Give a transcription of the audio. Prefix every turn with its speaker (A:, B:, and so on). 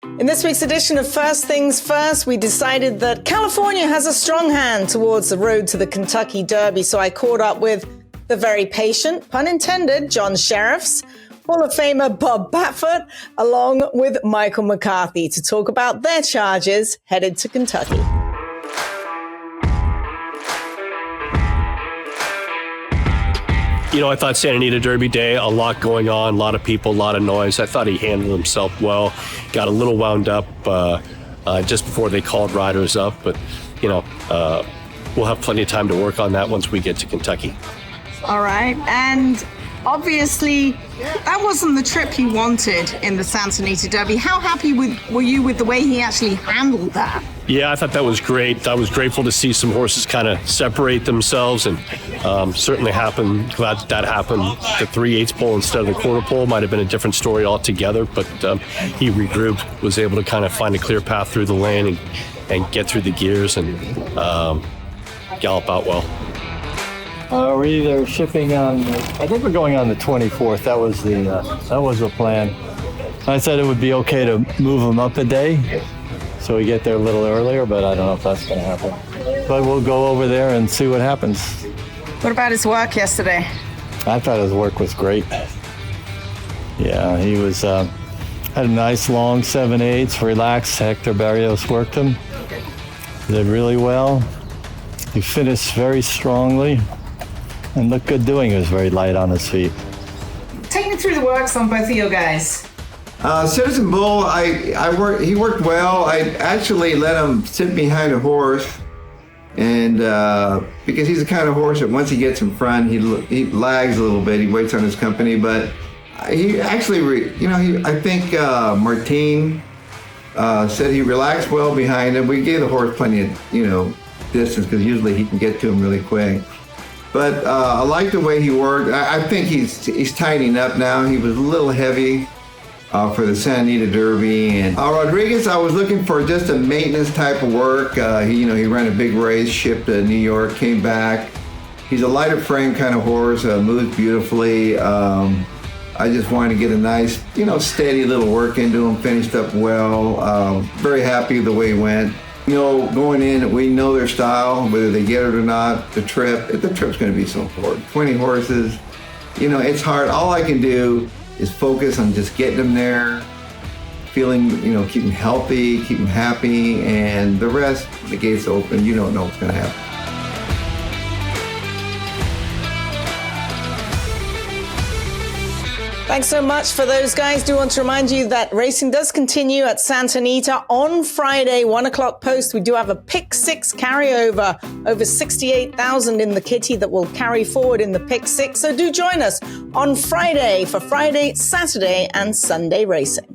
A: In this week's edition of First Things First, we decided that California has a strong hand towards the road to the Kentucky Derby, so I caught up with the very patient, pun intended, John Shirreffs, Hall of Famer Bob Baffert, along with Michael McCarthy to talk about their charges headed to Kentucky.
B: You know, I thought Santa Anita Derby Day, a lot going on, a lot of people, a lot of noise. I thought he handled himself well, got a little wound up just before they called riders up. But, you know, we'll have plenty of time to work on that once we get to Kentucky.
C: All right. And obviously, that wasn't the trip you wanted in the Santa Anita Derby. How happy were you with the way he actually handled that?
B: Yeah, I thought that was great. I was grateful to see some horses kind of separate themselves, and certainly glad that happened. The 3/8 pole instead of the quarter pole might have been a different story altogether, but he regrouped, was able to kind of find a clear path through the lane and get through the gears and gallop out well.
D: We're either shipping on, I think we're going on the 24th. That was the plan. I said it would be okay to move them up a day, so we get there a little earlier, but I don't know if that's going to happen. But we'll go over there and see what happens.
C: What about his work yesterday?
D: I thought his work was great. Yeah, he was had a nice long 7/8, relaxed. Hector Barrios worked him. Did really well. He finished very strongly and looked good doing it. He was very light on his feet.
C: Take me through the works on both of your guys.
E: Citizen Bull, he worked well. I actually let him sit behind a horse, and because he's the kind of horse that once he gets in front, he lags a little bit. He waits on his company, but he actually, I think Martine said he relaxed well behind him. We gave the horse plenty of, distance, because usually he can get to him really quick. But I like the way he worked. I think he's tightening up now. He was a little heavy for the Santa Anita Derby. And Rodriguez, I was looking for just a maintenance type of work. He ran a big race, shipped to New York, came back. He's a lighter frame kind of horse, moves beautifully. I just wanted to get a nice, steady little work into him, finished up well. Very happy with the way he went. Going in, we know their style, whether they get it or not. The trip's going to be so important. 20 horses, it's hard. All I can do is focus on just getting them there, feeling, keep them healthy, keep them happy, and the rest, the gates open, you don't know what's going to happen.
A: Thanks so much for those guys. Do want to remind you that racing does continue at Santa Anita on Friday, 1 o'clock post. We do have a pick six carryover, over 68,000 in the kitty that will carry forward in the pick six. So do join us on Friday for Friday, Saturday, and Sunday racing.